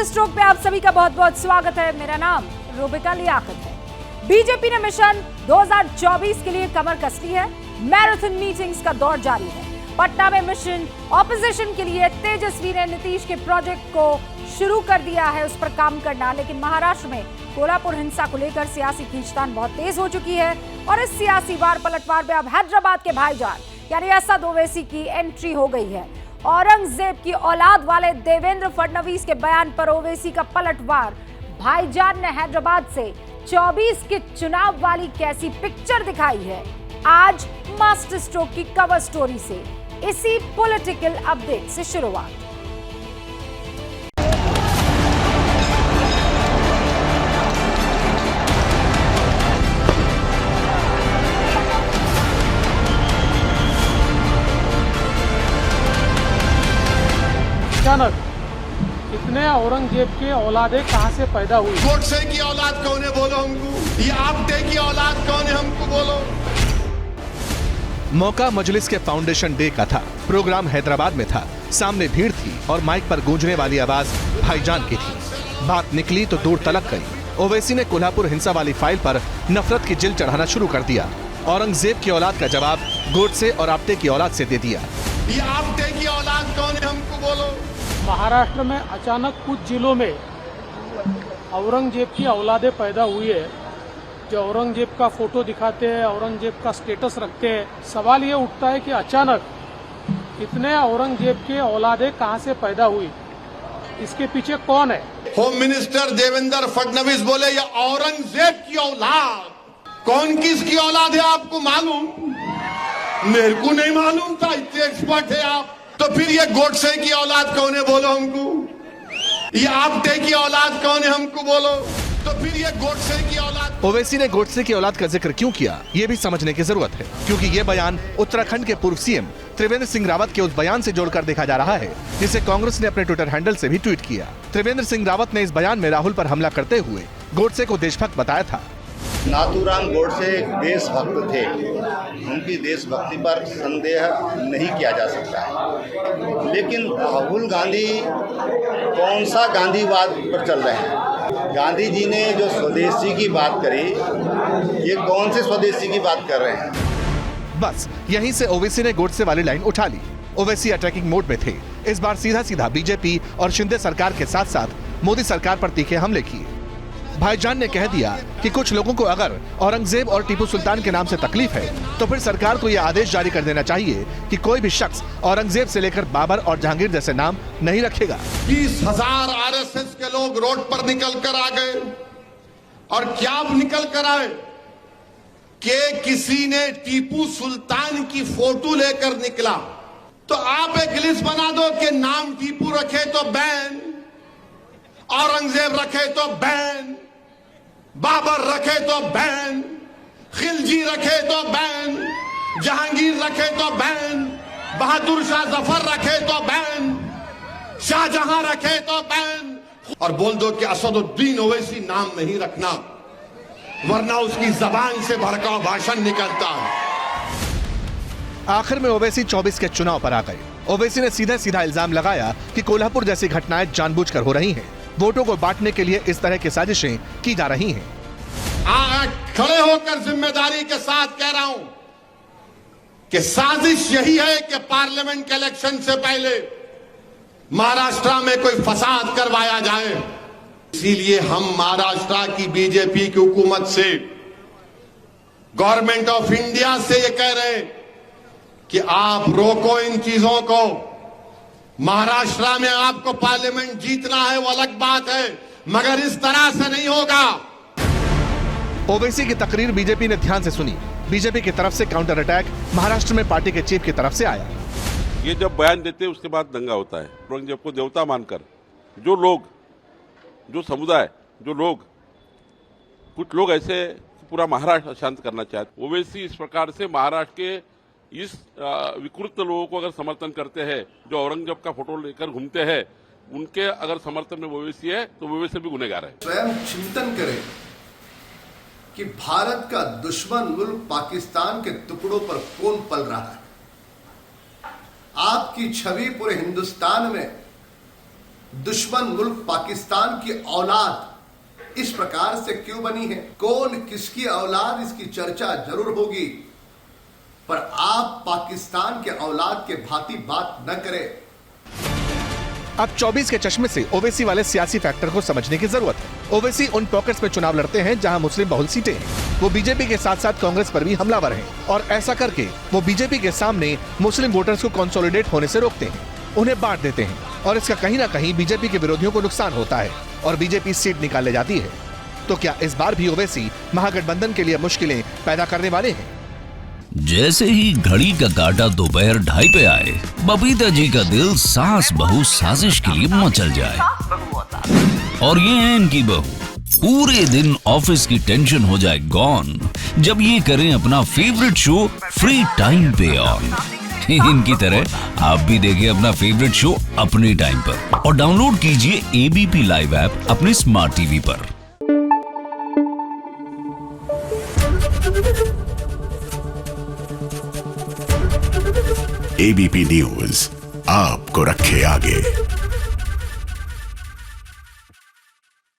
Master stroke पे आप सभी का बहुत बहुत स्वागत है। मेरा नाम रूबिका लियाकत है। बीजेपी ने मिशन 2024 के लिए कमर कस ली है। मैराथन मीटिंग्स का दौर जारी है। पटना में मिशन ऑपोजिशन के लिए तेजस्वी ने नीतीश के प्रोजेक्ट को शुरू कर दिया है, उस पर काम करना। लेकिन महाराष्ट्र में कोल्हापुर हिंसा को लेकर सियासी खींचतान बहुत तेज हो चुकी है और इस सियासी वार पलटवार में अब हैदराबाद के भाईजान यानी असद ओवैसी की एंट्री हो गई है। औरंगजेब की औलाद वाले देवेंद्र फडणवीस के बयान पर ओवैसी का पलटवार। भाईजान ने हैदराबाद से 24 के चुनाव वाली कैसी पिक्चर दिखाई है, आज मास्टर स्ट्रोक की कवर स्टोरी से इसी पॉलिटिकल अपडेट से शुरुआत। अचानक इतने औरंगजेब के औलादे कहां से पैदा हुई? गोडसे की औलाद कौन है बोलो हमको, ये आपटे की औलाद कौन है हमको बोलो। मौका मजलिस के फाउंडेशन डे का था। प्रोग्राम हैदराबाद में था। सामने भीड़ थी और माइक पर गूंजने वाली आवाज भाईजान की थी। बात निकली तो दूर तलक गई। ओवैसी ने कोल्हापुर हिंसा वाली फाइल पर नफरत की जिल चढ़ाना शुरू कर दिया। औरंगजेब की औलाद का जवाब गोडसे और आपटे की औलाद से दे दिया। ये आपटे की औलाद कौन है हमको बोलो। महाराष्ट्र में अचानक कुछ जिलों में औरंगजेब की औलादे पैदा हुई है, जो औरंगजेब का फोटो दिखाते हैं, औरंगजेब का स्टेटस रखते हैं। सवाल ये उठता है कि अचानक इतने औरंगजेब के औलादे कहां से पैदा हुई, इसके पीछे कौन है? होम मिनिस्टर देवेंद्र फडणवीस बोले ये औरंगजेब की औलाद। कौन किसकी औलाद है आपको मालूम? मेरे को नहीं मालूम था, इतने एक्सपर्ट है आप। तो फिर ये गोडसे की औलाद कौन है बोलो हमको, ये आपटे की औलाद कौन है हमको बोलो। तो फिर ये गोडसे की औलाद। ओवैसी ने गोडसे की औलाद का जिक्र क्यों किया, ये भी समझने की जरूरत है, क्योंकि ये बयान उत्तराखंड के पूर्व सीएम त्रिवेंद्र सिंह रावत के उस बयान से जोड़कर देखा जा रहा है जिसे कांग्रेस ने अपने ट्विटर हैंडल से भी ट्वीट किया। त्रिवेंद्र सिंह रावत ने इस बयान में राहुल पर हमला करते हुए गोडसे को देशभक्त बताया था। नाथूराम गोडसे एक देशभक्त थे, उनकी देशभक्ति पर संदेह नहीं किया जा सकता है। लेकिन राहुल गांधी कौन सा गांधीवाद पर चल रहे हैं? गांधी जी ने जो स्वदेशी की बात करी, ये कौन से स्वदेशी की बात कर रहे हैं? बस यहीं से ओवैसी ने गोडसे वाली लाइन उठा ली। ओवैसी अटैकिंग मोड में थे। इस बार सीधा सीधा बीजेपी और शिंदे सरकार के साथ साथ मोदी सरकार पर तीखे हमले किए। भाईजान ने कह दिया कि कुछ लोगों को अगर औरंगजेब और टीपू सुल्तान के नाम से तकलीफ है तो फिर सरकार को यह आदेश जारी कर देना चाहिए कि कोई भी शख्स औरंगजेब से लेकर बाबर और जहांगीर जैसे नाम नहीं रखेगा। 20,000 आरएसएस के लोग रोड पर निकल कर आ गए और क्या निकल कर आए कि किसी ने टीपू सुल्तान की फोटो लेकर निकला। तो आप एक लिस्ट बना दो कि नाम टीपू रखे तो बैन, औरंगजेब रखे तो बैन, बाबर रखे तो बैन, खिलजी रखे तो बैन, जहांगीर रखे तो बैन, बहादुर शाह जफर रखे तो बैन, शाहजहां रखे तो बैन। और बोल दो कि असदुद्दीन ओवैसी नाम नहीं रखना, वरना उसकी जबान से भड़काऊ भाषण निकलता है। आखिर में ओवैसी 24 के चुनाव पर आ गए। ओवैसी ने सीधा सीधा इल्जाम लगाया कि कोल्हापुर जैसी घटनाएं जानबूझकर हो रही हैं। वोटों को बांटने के लिए इस तरह की साजिशें की जा रही हैं। खड़े होकर जिम्मेदारी के साथ कह रहा हूं कि साजिश यही है कि पार्लियामेंट के इलेक्शन से पहले महाराष्ट्र में कोई फसाद करवाया जाए। इसीलिए हम महाराष्ट्र की बीजेपी की हुकूमत से, गवर्नमेंट ऑफ इंडिया से ये कह रहे हैं कि आप रोको इन चीजों को। महाराष्ट्र में आपको पार्लियामेंट जीतना है वो अलग बात है, मगर इस तरह से नहीं होगा। ओवैसी की तकरीर बीजेपी ने ध्यान से सुनी। बीजेपी की तरफ से काउंटर अटैक महाराष्ट्र में पार्टी के चीफ की तरफ से आया। ये जब बयान देते हैं उसके बाद दंगा होता है। औरंगजेब को देवता मानकर जो लोग, जो समुदाय, जो लोग, कुछ लोग ऐसे पूरा महाराष्ट्र अशांत करना चाहते। ओवैसी इस प्रकार से महाराष्ट्र के इस विकृत लोगों को अगर समर्थन करते हैं, जो औरंगजेब का फोटो लेकर घूमते हैं, उनके अगर समर्थन में ओवैसी है तो ओवैसी भी गुनहगार है। स्वयं चिंतन करें कि भारत का दुश्मन मुल्क पाकिस्तान के टुकड़ों पर कौन पल रहा है। आपकी छवि पूरे हिंदुस्तान में दुश्मन मुल्क पाकिस्तान की औलाद इस प्रकार से क्यों बनी है? कौन किसकी औलाद, इसकी चर्चा जरूर होगी, पर आप पाकिस्तान के औलाद के भांति बात न करें। अब 24 के चश्मे से ओवैसी वाले सियासी फैक्टर को समझने की जरूरत है। ओवैसी उन पॉकेट्स में चुनाव लड़ते हैं जहां मुस्लिम बहुल सीटें हैं। वो बीजेपी के साथ साथ कांग्रेस पर भी हमलावर हैं और ऐसा करके वो बीजेपी के सामने मुस्लिम वोटर्स को कंसोलिडेट होने से रोकते हैं, उन्हें बांट देते हैं और इसका कहीं ना कहीं बीजेपी के विरोधियों को नुकसान होता है और बीजेपी सीट निकाल ले जाती है। तो क्या इस बार भी ओवैसी महागठबंधन के लिए मुश्किलें पैदा करने वाले हैं? जैसे ही घड़ी का काटा दोपहर 2:30 पे आए, बबीता जी का दिल सास बहू साजिश के लिए मचल जाए। और ये है इनकी बहू, पूरे दिन ऑफिस की टेंशन हो जाए गॉन जब ये करें अपना फेवरेट शो फ्री टाइम पे ऑन। इनकी तरह आप भी देखिए अपना फेवरेट शो अपने टाइम पर और डाउनलोड कीजिए एबीपी लाइव ऐप अपने स्मार्ट टीवी पर। एबीपी न्यूज आपको रखे आगे।